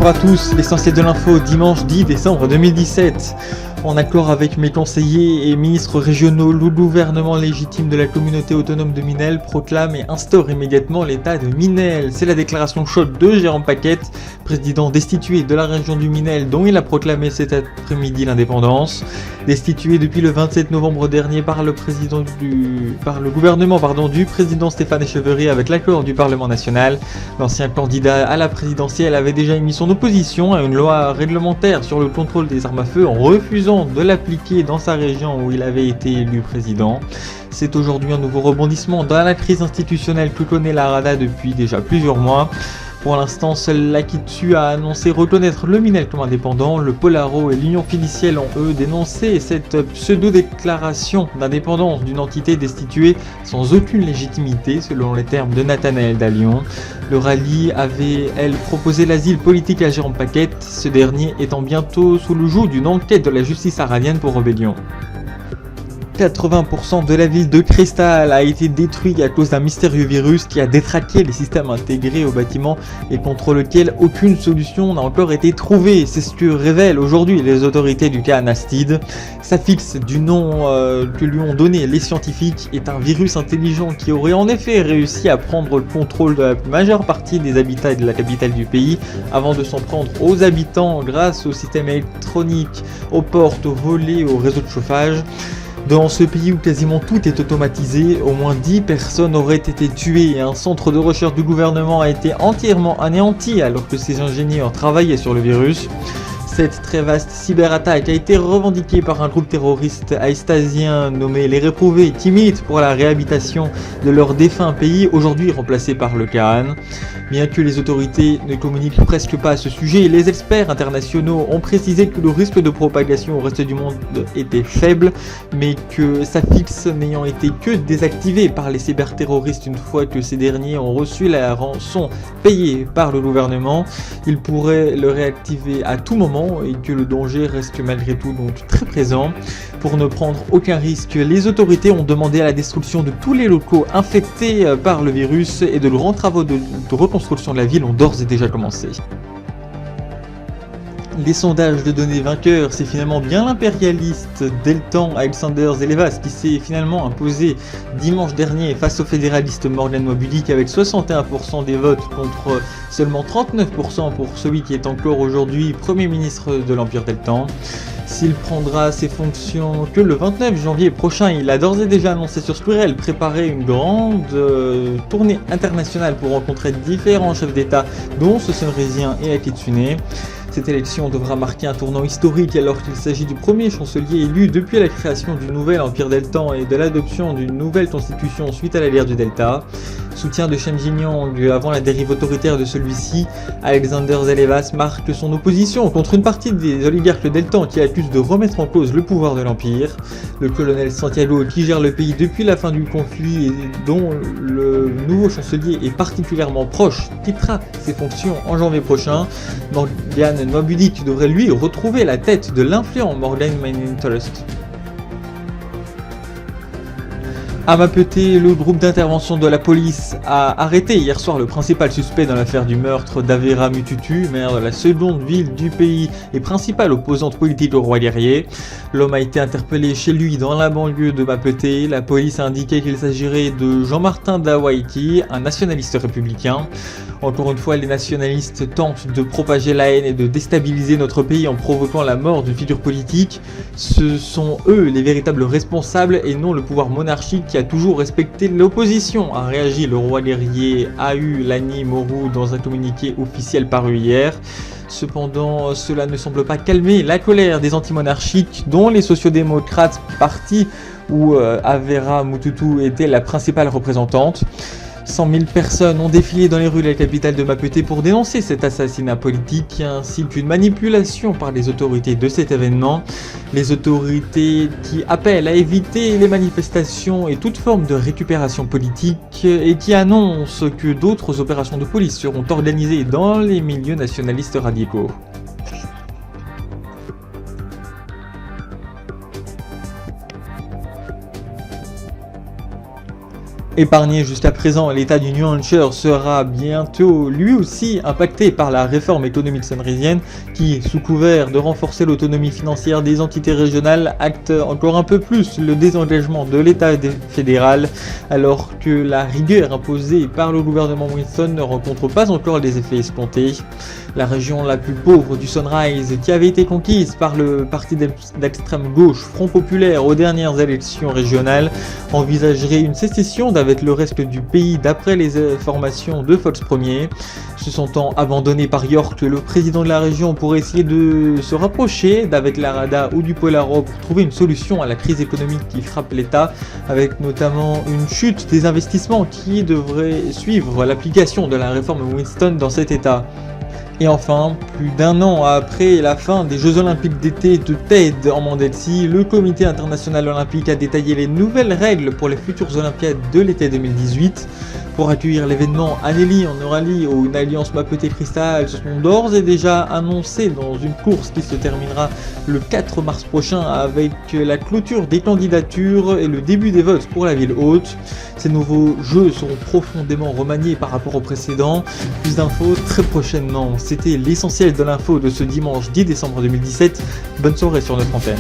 Bonjour à tous, l'essentiel de l'info, dimanche 10 décembre 2017. En accord avec mes conseillers et ministres régionaux, le gouvernement légitime de la communauté autonome de Minel proclame et instaure immédiatement l'état de Minel. C'est la déclaration chaude de Jérôme Paquette, président destitué de la région du Minel dont il a proclamé cet après-midi l'indépendance. Destitué depuis le 27 novembre dernier par le gouvernement du président Stéphane Echeverry avec l'accord du Parlement national, l'ancien candidat à la présidentielle avait déjà émis son opposition à une loi réglementaire sur le contrôle des armes à feu en refusant de l'appliquer dans sa région où il avait été élu président. C'est aujourd'hui un nouveau rebondissement dans la crise institutionnelle que connaît la Rada depuis déjà plusieurs mois. Pour l'instant, seul l'Akitu a annoncé reconnaître le Minel comme indépendant. Le Polaro et l'Union Finicielle ont eux dénoncé cette pseudo-déclaration d'indépendance d'une entité destituée sans aucune légitimité, selon les termes de Nathanaël Dallion. Le rallye avait, elle, proposé l'asile politique à Jérôme Paquette, ce dernier étant bientôt sous le joug d'une enquête de la justice aradienne pour rébellion. 80% de la ville de Cristal a été détruite à cause d'un mystérieux virus qui a détraqué les systèmes intégrés au bâtiment et contre lequel aucune solution n'a encore été trouvée. C'est ce que révèlent aujourd'hui les autorités du cas Anastide. Safix, du nom que lui ont donné les scientifiques, est un virus intelligent qui aurait en effet réussi à prendre le contrôle de la majeure partie des habitats de la capitale du pays avant de s'en prendre aux habitants grâce au système électronique, aux portes, aux volets, au réseau de chauffage. Dans ce pays où quasiment tout est automatisé, au moins 10 personnes auraient été tuées et un centre de recherche du gouvernement a été entièrement anéanti alors que ses ingénieurs travaillaient sur le virus. Cette très vaste cyberattaque a été revendiquée par un groupe terroriste aestasien nommé Les Réprouvés qui milite pour la réhabilitation de leur défunt pays, aujourd'hui remplacé par le Khan. Bien que les autorités ne communiquent presque pas à ce sujet, les experts internationaux ont précisé que le risque de propagation au reste du monde était faible, mais que Safix n'ayant été que désactivé par les cyberterroristes une fois que ces derniers ont reçu la rançon payée par le gouvernement, ils pourraient le réactiver à tout moment et que le danger reste malgré tout donc très présent. Pour ne prendre aucun risque, les autorités ont demandé à la destruction de tous les locaux infectés par le virus et de grands travaux de reconstruction de la ville ont d'ores et déjà commencé. Les sondages de données vainqueurs, c'est finalement bien l'impérialiste Deltan Alexander Zelevas qui s'est finalement imposé dimanche dernier face au fédéraliste Morgan Mobudik avec 61% des votes contre seulement 39% pour celui qui est encore aujourd'hui Premier ministre de l'Empire Deltan. S'il prendra ses fonctions que le 29 janvier prochain, il a d'ores et déjà annoncé sur Squirrel préparer une grande tournée internationale pour rencontrer différents chefs d'État dont ce Sonrésien et Akitsune. Cette élection devra marquer un tournant historique alors qu'il s'agit du premier chancelier élu depuis la création du nouvel Empire Deltan et de l'adoption d'une nouvelle constitution suite à la guerre du Delta. Soutien de Shem Jinyang avant la dérive autoritaire de celui-ci, Alexander Zelevas marque son opposition contre une partie des oligarques deltans qui accusent de remettre en cause le pouvoir de l'Empire. Le colonel Santiago, qui gère le pays depuis la fin du conflit et dont le nouveau chancelier est particulièrement proche, quittera ses fonctions en janvier prochain. Morgan Mobudik devrait lui retrouver la tête de l'influent Morgan Mining Trust. À Mapete, le groupe d'intervention de la police a arrêté hier soir le principal suspect dans l'affaire du meurtre d'Avera Mututu, maire de la seconde ville du pays et principale opposante politique au roi guerrier. L'homme a été interpellé chez lui dans la banlieue de Mapete. La police a indiqué qu'il s'agirait de Jean-Martin Dawaiki, un nationaliste républicain. Encore une fois, les nationalistes tentent de propager la haine et de déstabiliser notre pays en provoquant la mort d'une figure politique. Ce sont eux les véritables responsables et non le pouvoir monarchique qui a toujours respecté l'opposition, a réagi le roi guerrier Ahu Lani Moru dans un communiqué officiel paru hier. Cependant, cela ne semble pas calmer la colère des antimonarchiques dont les sociodémocrates, parti où Avera Mututu était la principale représentante. 100 000 personnes ont défilé dans les rues de la capitale de Mapete pour dénoncer cet assassinat politique ainsi qu'une manipulation par les autorités de cet événement. Les autorités qui appellent à éviter les manifestations et toute forme de récupération politique et qui annoncent que d'autres opérations de police seront organisées dans les milieux nationalistes radicaux. Épargné jusqu'à présent, l'État du New Hampshire sera bientôt lui aussi impacté par la réforme économique sunrisienne qui, sous couvert de renforcer l'autonomie financière des entités régionales, acte encore un peu plus le désengagement de l'État fédéral, alors que la rigueur imposée par le gouvernement Winston ne rencontre pas encore les effets escomptés. La région la plus pauvre du Sunrise, qui avait été conquise par le parti d'extrême gauche Front Populaire aux dernières élections régionales, envisagerait une sécession avec le reste du pays d'après les informations de Fox 1er. Se sentant abandonné par York, le président de la région pourrait essayer de se rapprocher d'avec la Rada ou du Polaro pour trouver une solution à la crise économique qui frappe l'État, avec notamment une chute des investissements qui devrait suivre l'application de la réforme Winston dans cet État. Et enfin, plus d'un an après la fin des Jeux Olympiques d'été de Ted en Mandelsi, le Comité international olympique a détaillé les nouvelles règles pour les futures Olympiades de l'été 2018. Pour accueillir l'événement, Anneli en Euralie ou une alliance Mappeté Cristal se sont d'ores et déjà annoncés dans une course qui se terminera le 4 mars prochain avec la clôture des candidatures et le début des votes pour la ville haute. Ces nouveaux jeux seront profondément remaniés par rapport aux précédents. Plus d'infos très prochainement. C'était l'essentiel de l'info de ce dimanche 10 décembre 2017. Bonne soirée sur notre antenne.